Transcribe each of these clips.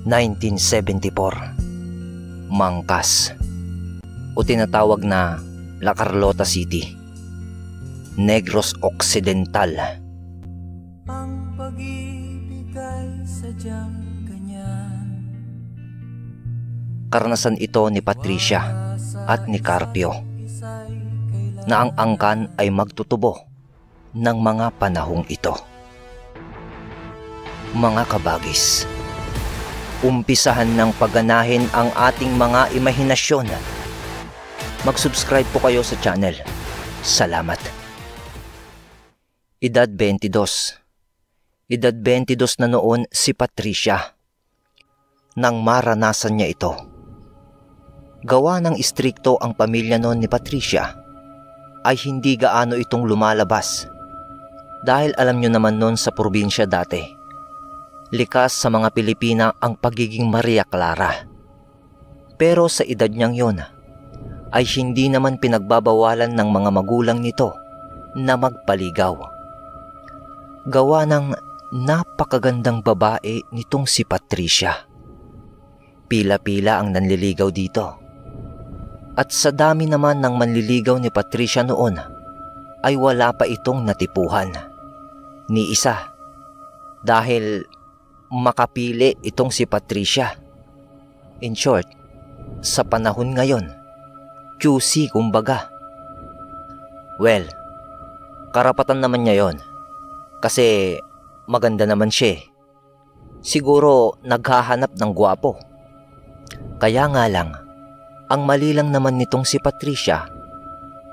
1974, Mangkas o tinatawag na La Carlota City, Negros Occidental. Ang pag-ibig ay sadyang ganyan. Karanasan ito ni Patricia at ni Carpio na ang angkan ay magtutubo ng mga panahong ito. Mga kabagis, umpisahan ng pagganahin ang ating mga imahinasyon. Mag-subscribe po kayo sa channel. Salamat. Edad 22. Edad 22 na noon si Patricia nang maranasan niya ito. Gawa ng istrikto ang pamilya noon ni Patricia, ay hindi gaano itong lumalabas dahil alam nyo naman noon sa probinsya dati, likas sa mga Pilipina ang pagiging Maria Clara. Pero sa edad niyang yun ay hindi naman pinagbabawalan ng mga magulang nito na magpaligaw. Gawa ng napakagandang babae nitong si Patricia. Pila-pila ang nanliligaw dito. At sa dami naman ng manliligaw ni Patricia noon ay wala pa itong natipuhan ni isa. Dahil makapili itong si Patricia. In short, sa panahon ngayon, QC kumbaga. Well, karapatan naman niya yon kasi maganda naman siya. Siguro naghahanap ng gwapo. Kaya nga lang, ang mali lang naman nitong si Patricia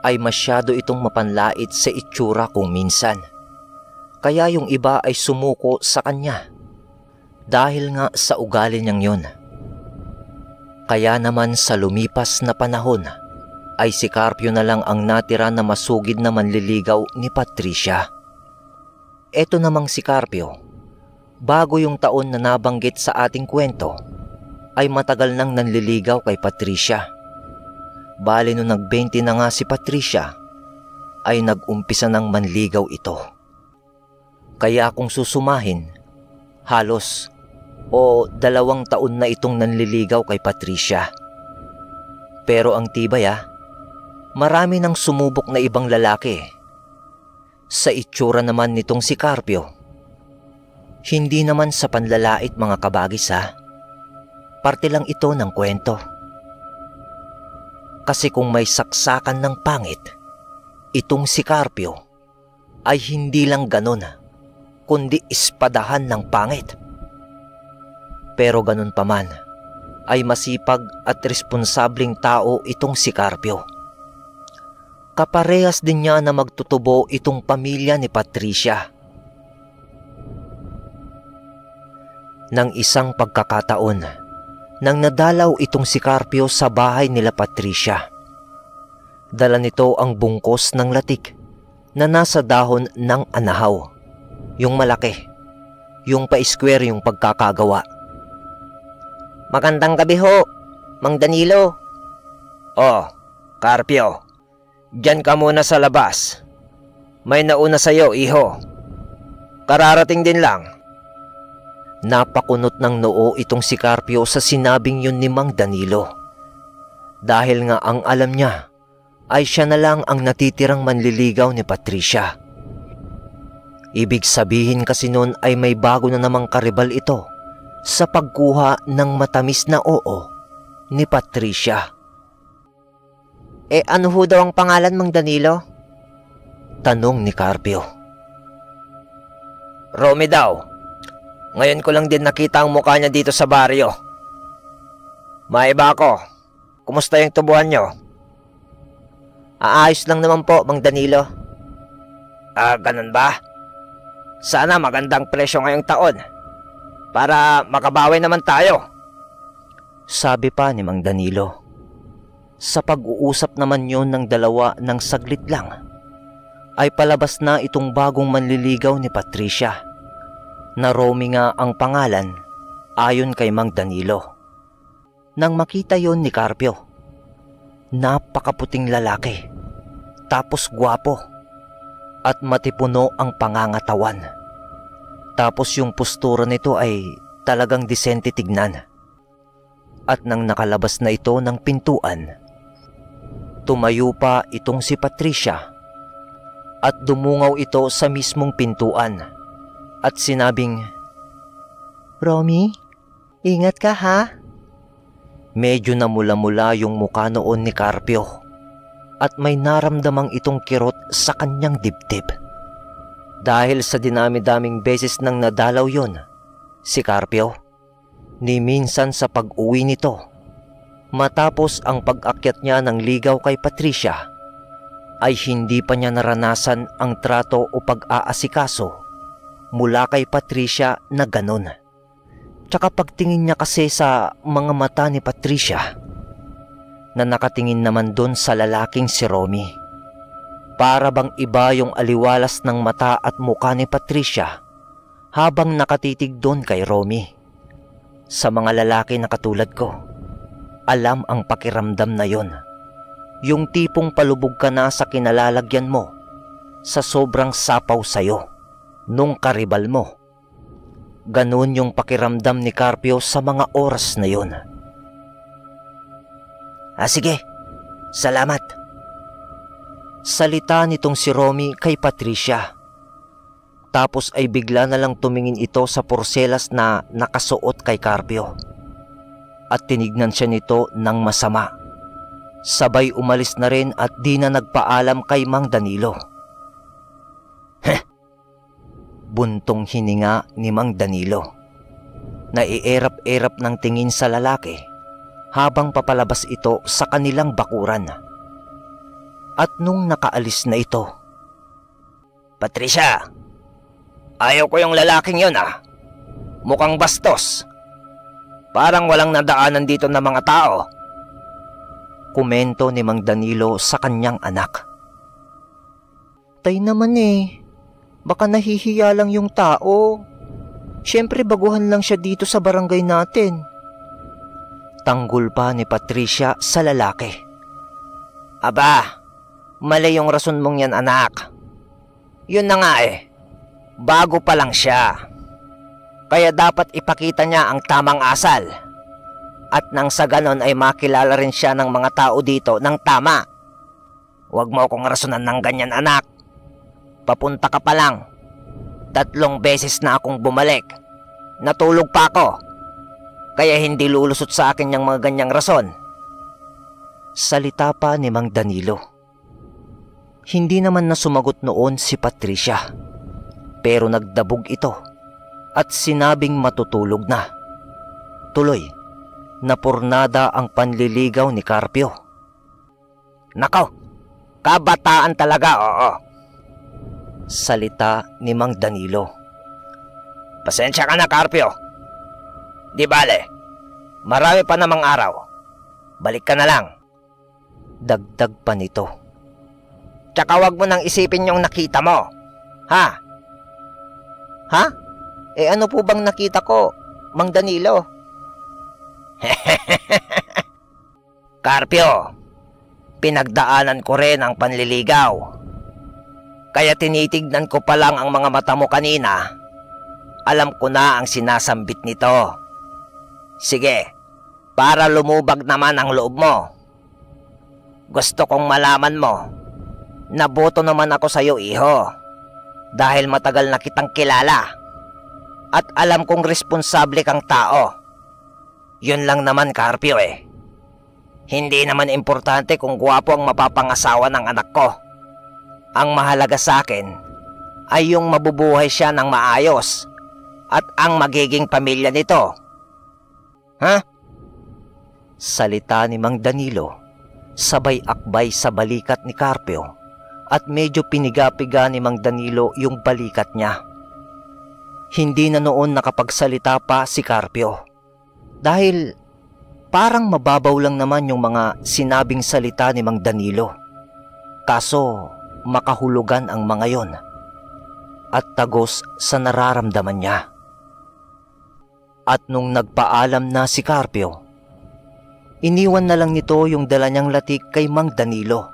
ay masyado itong mapanlait sa itsura kung minsan. Kaya yung iba ay sumuko sa kanya dahil nga sa ugali niyang yun. Kaya naman sa lumipas na panahon ay si Carpio na lang ang natira na masugid na manliligaw ni Patricia. Eto namang si Carpio, bago yung taon na nabanggit sa ating kwento, ay matagal nang nanliligaw kay Patricia. Bali nung nag-20 na nga si Patricia, ay nag-umpisa ng manligaw ito. Kaya kung susumahin, halos o 2 taon na itong nanliligaw kay Patricia. Pero ang tibay marami nang sumubok na ibang lalaki. Sa itsura naman nitong si Carpio, hindi naman sa panlalait mga kabagis parte lang ito ng kwento. Kasi kung may saksakan ng pangit, itong si Carpio ay hindi lang ganun, kundi espadahan ng pangit. Pero ganun pa man, ay masipag at responsableng tao itong si Carpio. Kaparehas din niya na magtutubo itong pamilya ni Patricia. Nang isang pagkakataon, nang nadalaw itong si Carpio sa bahay nila Patricia. Dala nito ang bungkos ng latik na nasa dahon ng anahaw. Yung malaki, yung pa-square yung pagkakagawa. Magandang gabi ho, Mang Danilo. Oh, Carpio, diyan ka muna sa labas. May nauna sa'yo, iho. Kararating din lang. Napakunot ng noo itong si Carpio sa sinabing yun ni Mang Danilo. Dahil nga ang alam niya ay siya na lang ang natitirang manliligaw ni Patricia. Ibig sabihin kasi nun ay may bago na namang karibal ito sa pagkuha ng matamis na oo ni Patricia. Ano ho daw ang pangalan, Mang Danilo? Tanong ni Carpio. Romy daw. Ngayon ko lang din nakita ang mukha niya dito sa baryo. Maiba ako. Kumusta yung tubuhan niyo? Aayos lang naman po, Mang Danilo. Ganun ba? Sana magandang presyo ngayong taon para makabawi naman tayo. Sabi pa ni Mang Danilo. Sa pag-uusap naman yon ng dalawa ng saglit lang, ay palabas na itong bagong manliligaw ni Patricia, na Romy nga ang pangalan ayon kay Mang Danilo. Nang makita yon ni Carpio, napakaputing lalaki, tapos gwapo, at matipuno ang pangangatawan. Tapos yung postura nito ay talagang disente tignan. At nang nakalabas na ito ng pintuan, tumayo pa itong si Patricia at dumungaw ito sa mismong pintuan at sinabing, "Romy, ingat ka ha?" Medyo namula-mula yung mukha noon ni Carpio at may naramdamang itong kirot sa kanyang dibdib. Dahil sa dinami-daming beses nang nadalaw yon, si Carpio, ni minsan sa pag-uwi nito, matapos ang pag-akyat niya ng ligaw kay Patricia, ay hindi pa niya naranasan ang trato o pag-aasikaso mula kay Patricia na ganon. Tsaka pagtingin niya kasi sa mga mata ni Patricia, na nakatingin naman doon sa lalaking si Romy, para bang iba yung aliwalas ng mata at mukha ni Patricia habang nakatitig doon kay Romy. Sa mga lalaki na katulad ko, alam ang pakiramdam na yon. Yung tipong palubog ka na sa kinalalagyan mo sa sobrang sapaw sayo nung karibal mo. Ganun yung pakiramdam ni Carpio sa mga oras na yon. Sige, salamat. Salita nitong si Romy kay Patricia. Tapos ay bigla na lang tumingin ito sa porselas na nakasuot kay Carpio. At tinignan siya nito ng masama. Sabay umalis na rin at di na nagpaalam kay Mang Danilo. Buntong hininga ni Mang Danilo. Naiirap-irap ng tingin sa lalaki habang papalabas ito sa kanilang bakuran. At nung nakaalis na ito, Patricia, ayaw ko yung lalaking yun Mukhang bastos. Parang walang nadaanan dito na mga tao. Komento ni Mang Danilo sa kanyang anak. Tay naman baka nahihiya lang yung tao. Siyempre baguhan lang siya dito sa barangay natin. Tanggol pa ni Patricia sa lalaki. Aba, mali yung rason mong yan, anak. Yun na nga bago pa lang siya. Kaya dapat ipakita niya ang tamang asal. At nang sa ganon ay makilala rin siya ng mga tao dito ng tama. Huwag mo akong rasonan ng ganyan, anak. Papunta ka pa lang. 3 beses na akong bumalik. Natulog pa ako. Kaya hindi lulusot sa akin yung mga ganyang rason. Salita pa ni Mang Danilo. Hindi naman na sumagot noon si Patricia. Pero nagdabog ito at sinabing matutulog na. Tuloy, napurnada ang panliligaw ni Carpio. Nako, kabataan talaga, oo. Salita ni Mang Danilo. Pasensya ka na, Carpio. Di bale, marami pa namang araw. Balik ka na lang. Dagdag pa nito. Tsaka wag mo nang isipin yung nakita mo. Ha? Ano po bang nakita ko, Mang Danilo? Carpio, pinagdaanan ko rin ang panliligaw. Kaya tinitignan ko pa lang ang mga mata mo kanina. Alam ko na ang sinasambit nito. Sige, para lumubag naman ang loob mo. Gusto kong malaman mo, naboto naman ako sa'yo, iho. Dahil matagal na kitang kilala. At alam kong responsable kang tao. Yun lang naman, Carpio Hindi naman importante kung gwapo ang mapapangasawa ng anak ko. Ang mahalaga sa akin ay yung mabubuhay siya ng maayos at ang magiging pamilya nito. Salita ni Mang Danilo, sabay akbay sa balikat ni Carpio at medyo piniga-piga ni Mang Danilo yung balikat niya. Hindi na noon nakapagsalita pa si Carpio dahil parang mababaw lang naman yung mga sinabing salita ni Mang Danilo. Kaso makahulugan ang mga yon at tagos sa nararamdaman niya. At nung nagpaalam na si Carpio, iniwan na lang nito yung dala niyang latik kay Mang Danilo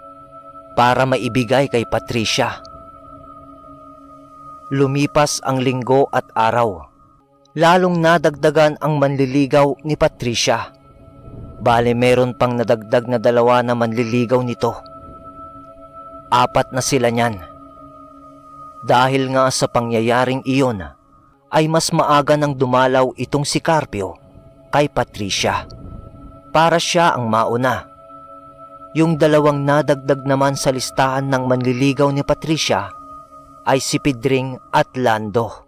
para maibigay kay Patricia. Lumipas ang linggo at araw. lalong nadagdagan ang manliligaw ni Patricia. Bale meron pang nadagdag na 2 na manliligaw nito. 4 na sila niyan. Dahil nga sa pangyayaring iyon, ay mas maaga nang dumalaw itong si Carpio kay Patricia para siya ang mauna. Yung 2 nadagdag naman sa listahan ng manliligaw ni Patricia ay si Pedring at Lando.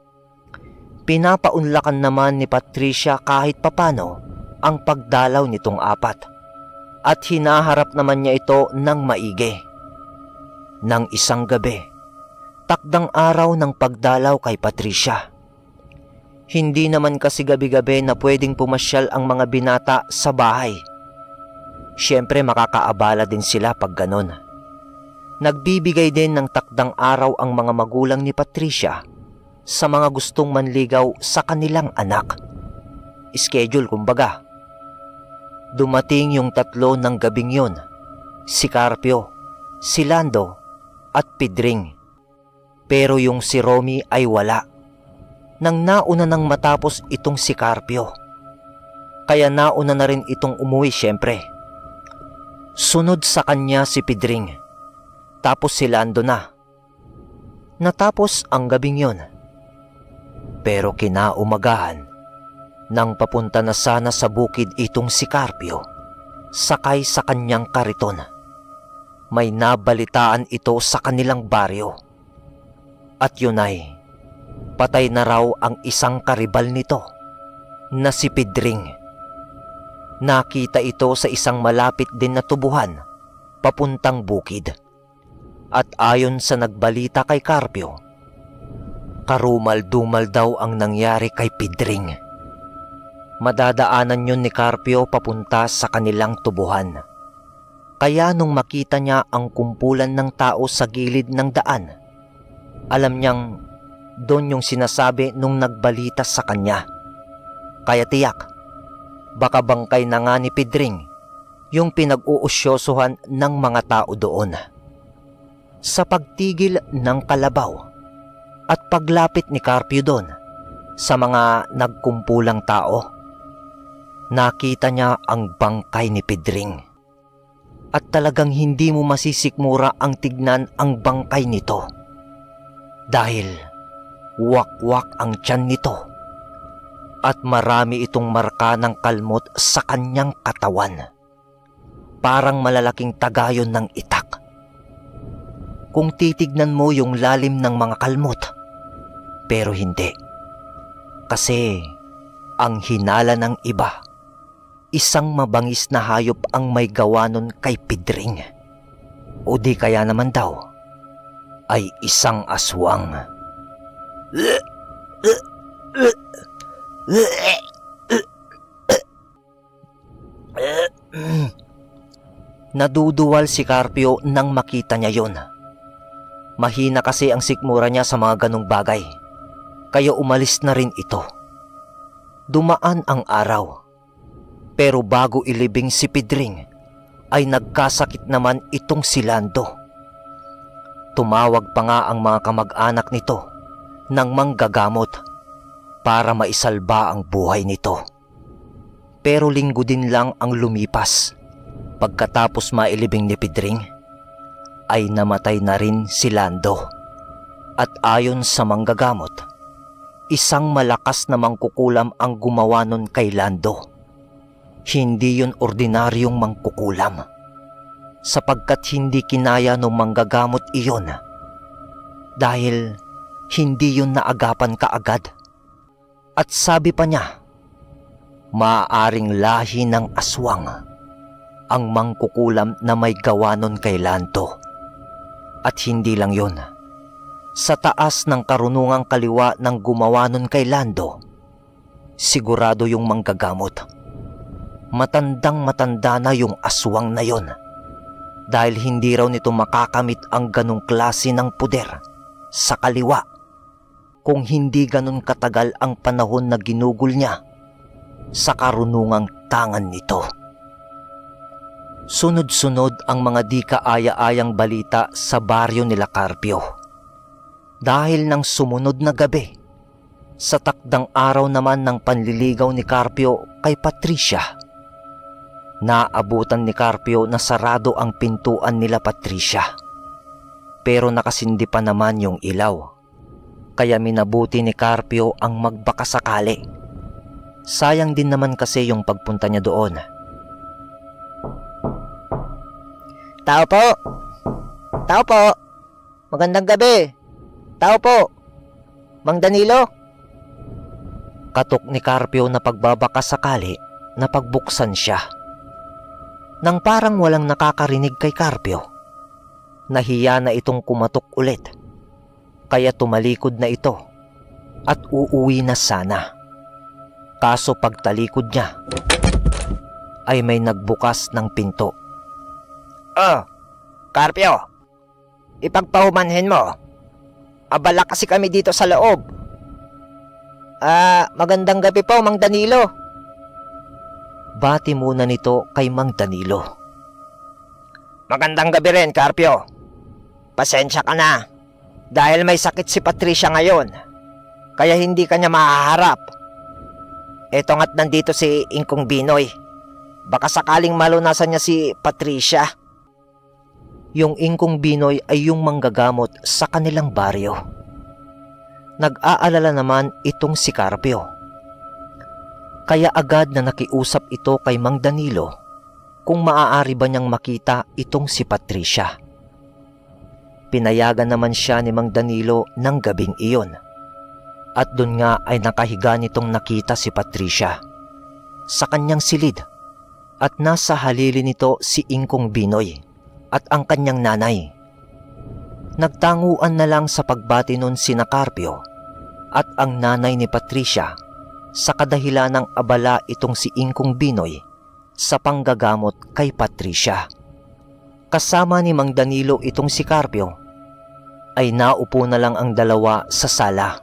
Pinapaunlakan naman ni Patricia kahit papano ang pagdalaw nitong 4 at hinaharap naman niya ito ng maigi. Nang isang gabi, takdang araw ng pagdalaw kay Patricia. Hindi naman kasi gabi-gabi na pwedeng pumasyal ang mga binata sa bahay. Siyempre makakaabala din sila pag ganon. Nagbibigay din ng takdang araw ang mga magulang ni Patricia sa mga gustong manligaw sa kanilang anak. Schedule kumbaga. Dumating yung 3 ng gabing yon, si Carpio, si Lando at Pedring. Pero yung si Romy ay wala. Nang nauna nang matapos itong si Carpio. Kaya nauna na rin itong umuwi siyempre. Sunod sa kanya si Pedring. Tapos si Lando na. Natapos ang gabing yon. Pero kinaumagahan, nang papunta na sana sa bukid itong si Carpio, sakay sa kanyang kariton. May nabalitaan ito sa kanilang baryo. At yun ay, patay na raw ang isang karibal nito na si Pedring. Nakita ito sa isang malapit din na tubuhan papuntang bukid. At ayon sa nagbalita kay Carpio, karumal-dumal daw ang nangyari kay Pedring. Madadaanan yun ni Carpio papunta sa kanilang tubuhan. Kaya nung makita niya ang kumpulan ng tao sa gilid ng daan, alam niyang doon yung sinasabi nung nagbalita sa kanya. Kaya tiyak, baka bangkay na nga ni Pedring yung pinag-uusyosohan ng mga tao doon. Sa pagtigil ng kalabaw at paglapit ni Carpio doon sa mga nagkumpulang tao, nakita niya ang bangkay ni Pedring. At talagang hindi mo masisikmura ang tignan ang bangkay nito. Dahil wak-wak ang tiyan nito at marami itong marka ng kalmot sa kanyang katawan. Parang malalaking tagayon ng itak. Kung titignan mo yung lalim ng mga kalmot, pero hindi. Kasi ang hinala ng iba, isang mabangis na hayop ang may gawa nun kay Pedring. O di kaya naman daw ay isang aswang. Naduduwal si Carpio nang makita niya yon. Mahina kasi ang sikmura niya sa mga ganong bagay, kaya umalis na rin ito. Dumaan ang araw. Pero bago ilibing si Pedring, ay nagkasakit naman itong si Lando. Tumawag pa nga ang mga kamag-anak nito ng manggagamot para maisalba ang buhay nito. Pero linggo din lang ang lumipas. Pagkatapos mailibing ni Pedring, ay namatay na rin si Lando. At ayon sa manggagamot, isang malakas na mangkukulam ang gumawa nun kay Lando. Hindi yun ordinaryong mangkukulam, sapagkat hindi kinaya ng manggagamot iyon, dahil hindi yun naagapan kaagad. At sabi pa niya, maaaring lahi ng aswang ang mangkukulam na may gawa nun kay Lando. At hindi lang yun, sa taas ng karunungang kaliwa ng gumawa nun kay Lando, sigurado yung manggagamot. Matandang-matanda na yung aswang na yon, dahil hindi raw nito makakamit ang ganong klase ng puder sa kaliwa kung hindi ganon katagal ang panahon na ginugol niya sa karunungang tangan nito. Sunod-sunod ang mga di kaaya-ayang balita sa baryo nila Carpio. Dahil nang sumunod na gabi, Sa takdang araw naman ng panliligaw ni Carpio kay Patricia, naabutan ni Carpio na sarado ang pintuan nila Patricia. Pero nakasindi pa naman yung ilaw, kaya minabuti ni Carpio ang magbakasakali. Sayang din naman kasi yung pagpunta niya doon. Tao po! Tao po! Magandang gabi! Tao po! Mang Danilo! Katok ni Carpio na pagbabakasakali na pagbuksan siya. Nang parang walang nakakarinig kay Carpio, nahiya na itong kumatok ulit. Kaya tumalikod na ito at uuwi na sana. Kaso pagtalikod niya ay may nagbukas ng pinto. Oh, Carpio, ipagpahumanhin mo. Abala kasi kami dito sa loob. Magandang gabi po, Mang Danilo. Bati muna nito kay Mang Danilo. Magandang gabi rin, Carpio. Pasensya ka na dahil may sakit si Patricia ngayon, kaya hindi kanya mahaharap. Eto nga't nandito si Ingkong Binoy. Baka sakaling malunasan niya si Patricia. Yung Ingkong Binoy ay yung manggagamot sa kanilang baryo. Nag-aalala naman itong si Carpio, kaya agad na nakiusap ito kay Mang Danilo kung maaari ba niyang makita itong si Patricia. Pinayagan naman siya ni Mang Danilo ng gabing iyon, at doon nga ay nakahiga nitong nakita si Patricia sa kanyang silid, at nasa halili nito si Ingkong Binoy at ang kanyang nanay. Nagtanguan na lang sa pagbati nun sina Carpio at ang nanay ni Patricia sa kadahilan ng abala itong si Ingkong Binoy sa panggagamot kay Patricia. Kasama ni Mang Danilo itong si Carpio ay naupo na lang ang dalawa sa sala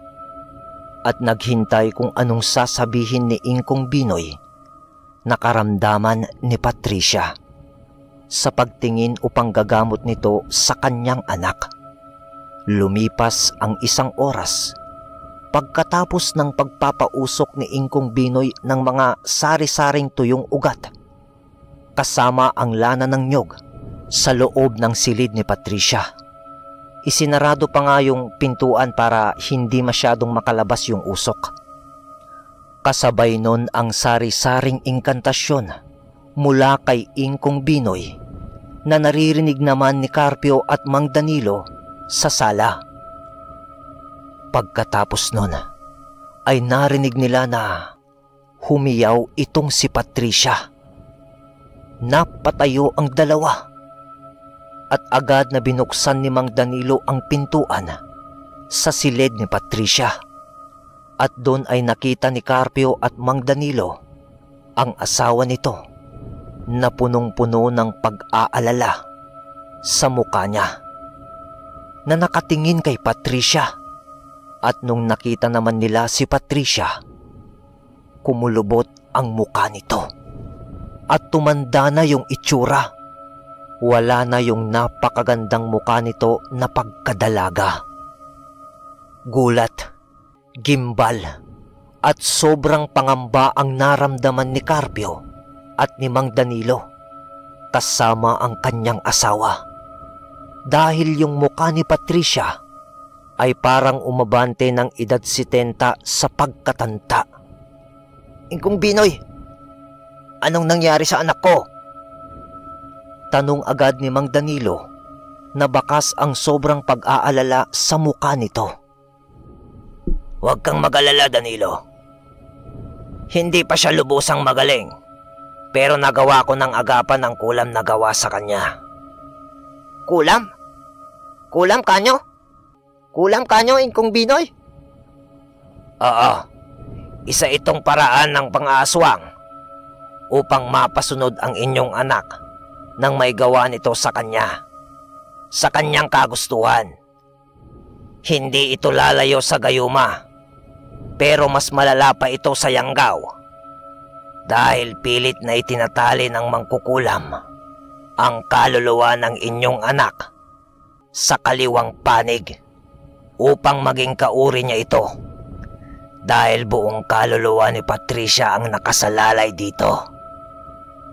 at naghintay kung anong sasabihin ni Ingkong Binoy na karamdaman ni Patricia sa pagtingin upang gagamot nito sa kanyang anak. Lumipas ang 1 oras pagkatapos ng pagpapausok ni Ingkong Binoy ng mga sari-saring tuyong ugat kasama ang lana ng nyog sa loob ng silid ni Patricia. Isinarado pa nga yung pintuan para hindi masyadong makalabas yung usok. Kasabay nun ang sari-saring inkantasyon mula kay Ingkong Binoy na naririnig naman ni Carpio at Mang Danilo sa sala. Pagkatapos nun ay narinig nila na humiyaw itong si Patricia. Napatayo ang dalawa at agad na binuksan ni Mang Danilo ang pintuan sa silid ni Patricia. At doon ay nakita ni Carpio at Mang Danilo ang asawa nito na punong-puno ng pag-aalala sa mukha niya, na nakatingin kay Patricia. At nung nakita naman nila si Patricia, kumulubot ang mukha nito at tumanda na yung itsura. Wala na yung napakagandang mukha nito na pagkadalaga. Gulat, gimbal at sobrang pangamba ang naramdaman ni Carpio at ni Mang Danilo kasama ang kanyang asawa, dahil yung mukha ni Patricia ay parang umabante ng edad 70 sa pagkatanda. Ingkong Binoy, anong nangyari sa anak ko? Tanong agad ni Mang Danilo na bakas ang sobrang pag-aalala sa mukha nito. Huwag kang mag-alala, Danilo. Hindi pa siya lubusang magaling, pero nagawa ko ng agapan ang kulam na gawa sa kanya. Kulam? Kulam kanyo? Kulam kanyo, Ingkong Binoy? Oo, isa itong paraan ng pang-aaswang upang mapasunod ang inyong anak nang may gawa nito sa kanya, sa kanyang kagustuhan. Hindi ito lalayo sa gayuma, pero mas malala pa ito sa yanggaw, dahil pilit na itinatali ng mangkukulam ang kaluluwa ng inyong anak sa kaliwang panig upang maging kauri niya ito. Dahil buong kaluluwa ni Patricia ang nakasalalay dito.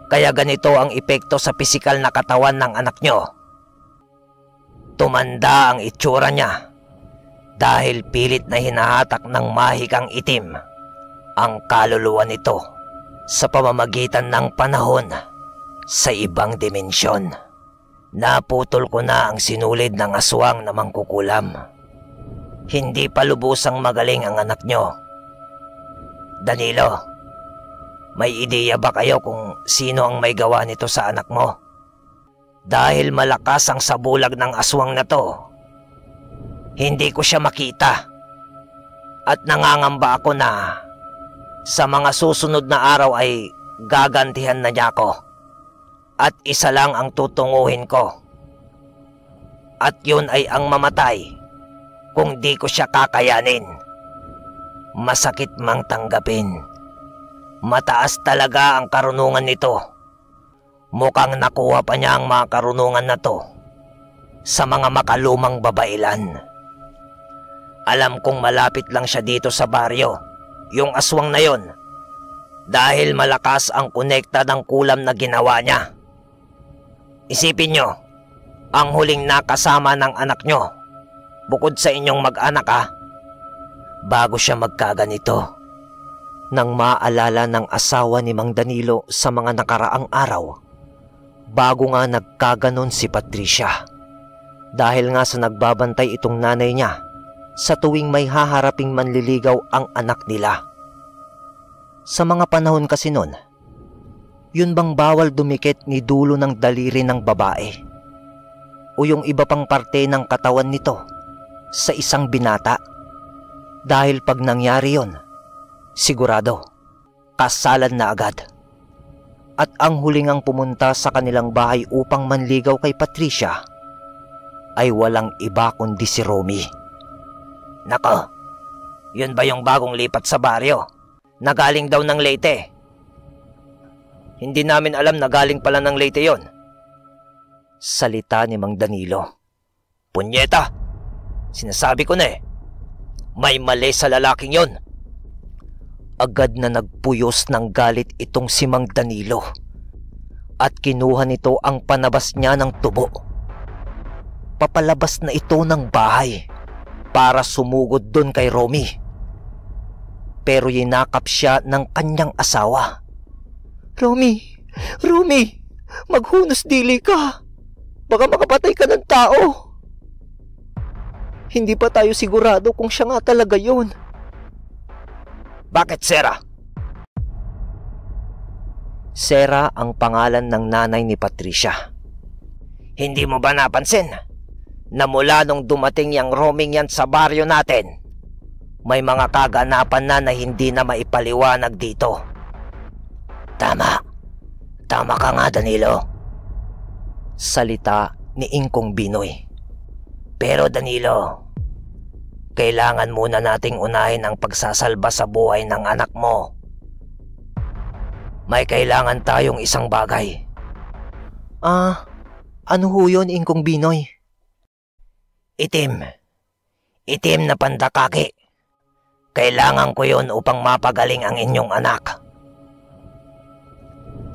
Kaya ganito ang epekto sa pisikal na katawan ng anak nyo. Tumanda ang itsura niya dahil pilit na hinahatak ng mahikang itim ang kaluluwa nito sa pamamagitan ng panahon sa ibang dimensyon. Naputol ko na ang sinulid ng aswang na mangkukulam. Hindi pa lubusang magaling ang anak nyo. Danilo, may ideya ba kayo kung sino ang may gawa nito sa anak mo? Dahil malakas ang sabulag ng aswang na to, hindi ko siya makita. At nangangamba ako na sa mga susunod na araw ay gagantihan na niya ako. At isa lang ang tutunguhin ko. At yun ay ang mamatay kung di ko siya kakayanin. Masakit mang tanggapin. Mataas talaga ang karunungan nito. Mukhang nakuha pa niya ang mga karunungan na to sa mga makalumang babailan. Alam kong malapit lang siya dito sa baryo, yung aswang na yon, dahil malakas ang konekta ng kulam na ginawa niya. Isipin nyo, ang huling nakasama ng anak nyo, bukod sa inyong mag-anak bago siya magkaganito. Nang maalala ng asawa ni Mang Danilo sa mga nakaraang araw, bago nga nagkaganon si Patricia. Dahil nga sa nagbabantay itong nanay niya sa tuwing may haharaping manliligaw ang anak nila. Sa mga panahon kasi nun, yun bang bawal dumikit ni dulo ng daliri ng babae o yung iba pang parte ng katawan nito sa isang binata? Dahil pag nangyari yon, sigurado, kasalan na agad. At ang huling ang pumunta sa kanilang bahay upang manligaw kay Patricia ay walang iba kundi si Romy. Nako, yun ba yung bagong lipat sa baryo? Nagaling daw ng Leyte. Hindi namin alam na galing pala ng Leyte yon. Salita ni Mang Danilo. Punyeta! Sinasabi ko na may mali sa lalaking yon. Agad na nagpuyos ng galit itong si Mang Danilo at kinuha nito ang panabas niya ng tubo. Papalabas na ito ng bahay para sumugod doon kay Romy. Pero yinakap siya ng kanyang asawa. Romy! Romy! Maghunos dili ka! Baka makapatay ka ng tao! Hindi pa tayo sigurado kung siya nga talaga yun. Bakit, Sarah? Sarah ang pangalan ng nanay ni Patricia. Hindi mo ba napansin na mula nung dumating yung roaming yan sa baryo natin, may mga kaganapan na hindi na maipaliwanag dito? Tama ka nga, Danilo. Salita ni Ingkong Binoy. Pero Danilo, kailangan muna nating unahin ang pagsasalba sa buhay ng anak mo. May kailangan tayong isang bagay. Ano ho yun, Ingkong Binoy? Itim na pandakaki. Kailangan ko yun upang mapagaling ang inyong anak.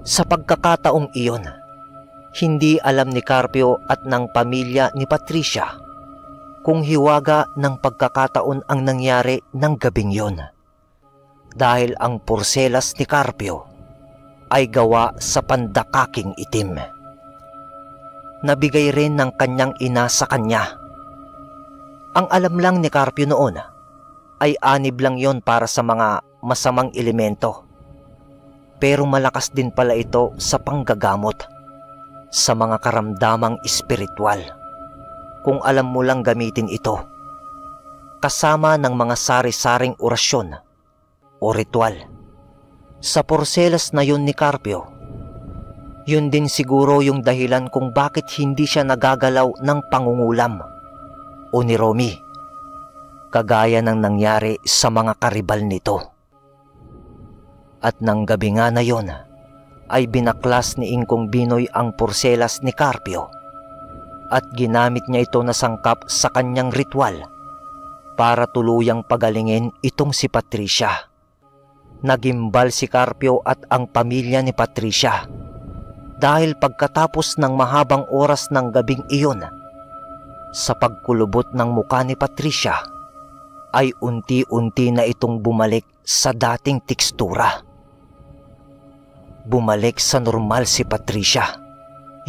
Sa pagkakataong iyon, hindi alam ni Carpio at ng pamilya ni Patricia kung hiwaga ng pagkakataon ang nangyari ng gabing yon. Dahil ang porselas ni Carpio ay gawa sa pandakaking itim. Nabigay rin ng kanyang ina sa kanya. Ang alam lang ni Carpio noon ay anib lang yon para sa mga masamang elemento. Pero malakas din pala ito sa panggagamot, sa mga karamdamang espiritual, kung alam mo lang gamitin ito, kasama ng mga sari-saring orasyon o ritual. Sa porselas na yun ni Carpio, yun din siguro yung dahilan kung bakit hindi siya nagagalaw ng pangungulam o ni Romy, kagaya ng nangyari sa mga karibal nito. At nang gabi nga na yon, ay binaklas ni Ingkong Binoy ang porselas ni Carpio at ginamit niya ito na sangkap sa kanyang ritual para tuluyang pagalingin itong si Patricia. Nagimbal si Carpio at ang pamilya ni Patricia dahil pagkatapos ng mahabang oras ng gabing iyon, sa pagkulubot ng muka ni Patricia ay unti-unti na itong bumalik sa dating tekstura. Bumalik sa normal si Patricia,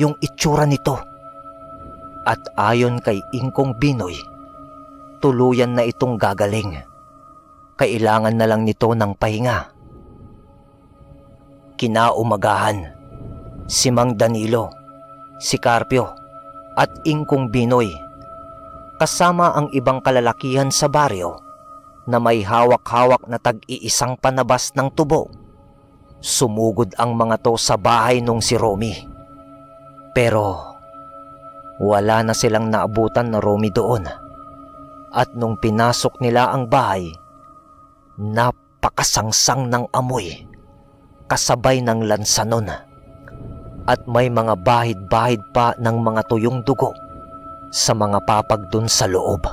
yung itsura nito. At ayon kay Ingkong Binoy, tuluyan na itong gagaling. Kailangan na lang nito ng pahinga. Kinaumagahan, si Mang Danilo, si Carpio at Ingkong Binoy kasama ang ibang kalalakihan sa baryo na may hawak-hawak na tag-iisang panabas ng tubo. Sumugod ang mga to sa bahay nung si Romy. Pero wala na silang naabutan na Romy doon. At nung pinasok nila ang bahay, napakasangsang ng amoy, kasabay ng lansanon. At may mga bahid-bahid pa ng mga tuyong dugo sa mga papag dun sa loob.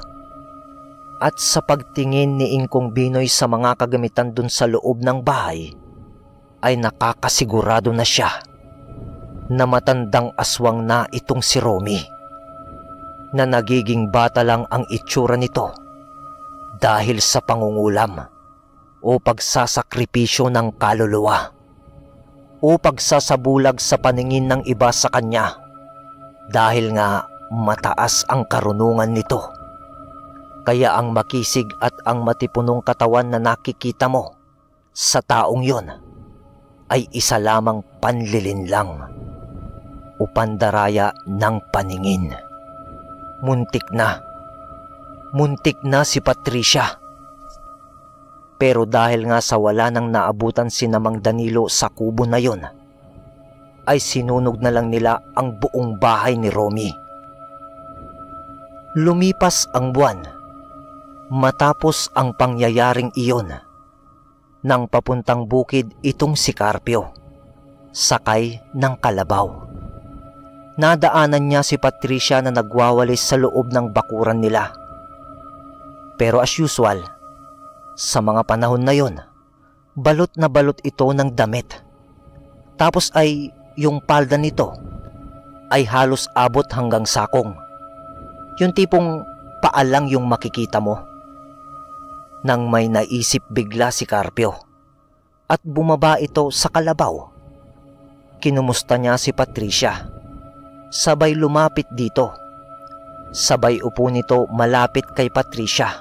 At sa pagtingin ni Ingkong Binoy sa mga kagamitan dun sa loob ng bahay, ay nakakasigurado na siya na matandang aswang na itong si Romy, na nagiging bata lang ang itsura nito dahil sa pangungulam o pagsasakripisyo ng kaluluwa o pagsasabulag sa paningin ng iba sa kanya dahil nga mataas ang karunungan nito. Kaya ang makisig at ang matipunong katawan na nakikita mo sa taong yon ay isa lamang panlilinlang o pandaraya ng paningin. Muntik na si Patricia. Pero dahil nga sa wala nang naabutan si Mang Danilo sa kubo na yon, ay sinunog na lang nila ang buong bahay ni Romy. Lumipas ang buwan matapos ang pangyayaring iyon. Nang papuntang bukid itong si Carpio, sakay ng kalabaw. Nadaanan niya si Patricia na nagwawalis sa loob ng bakuran nila. Pero as usual, sa mga panahon na yon, balot na balot ito ng damit. Tapos ay yung palda nito ay halos abot hanggang sakong. Yung tipong paalang yung makikita mo. Nang may naisip bigla si Carpio at bumaba ito sa kalabaw, kinumusta niya si Patricia. Sabay lumapit dito. Sabay upo nito malapit kay Patricia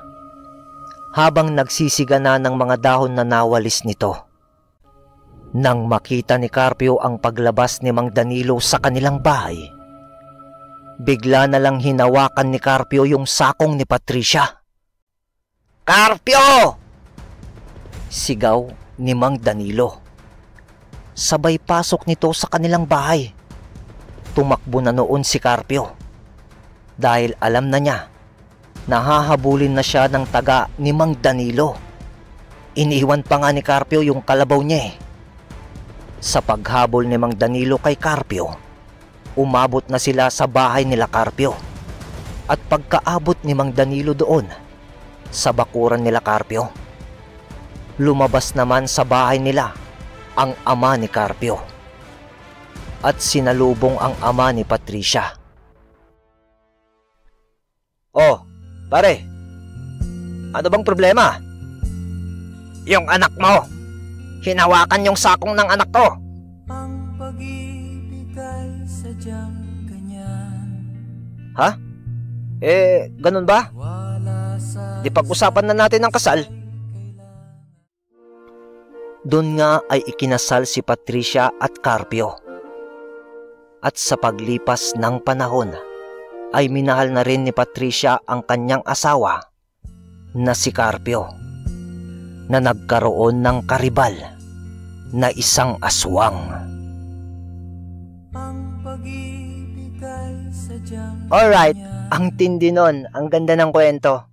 habang nagsisiga na ng mga dahon na nawalis nito. Nang makita ni Carpio ang paglabas ni Mang Danilo sa kanilang bahay, bigla na lang hinawakan ni Carpio yung sakong ni Patricia. "Carpio!" sigaw ni Mang Danilo. Sabay pasok nito sa kanilang bahay. Tumakbo na noon si Carpio dahil alam na niya na hahabulin na siya ng taga ni Mang Danilo. Iniwan pa nga ni Carpio yung kalabaw niya eh. Sa paghabol ni Mang Danilo kay Carpio, umabot na sila sa bahay nila Carpio. At pagkaabot ni Mang Danilo doon sa bakuran nila Carpio, lumabas naman sa bahay nila ang ama ni Carpio at sinalubong ang ama ni Patricia. "Oh, pare, ano bang problema?" Yung anak mo, hinawakan yung sakong ng anak ko. Ang pag-ibig ay sadyang ganyan. "Ha? Ganun ba? Di pag-usapan na natin ang kasal." Doon nga ay ikinasal si Patricia at Carpio. At sa paglipas ng panahon, ay minahal na rin ni Patricia ang kanyang asawa na si Carpio, na nagkaroon ng karibal na isang aswang. Ang pag-ibig ay sadyang Alright, ang tindi nun. Ang ganda ng kwento.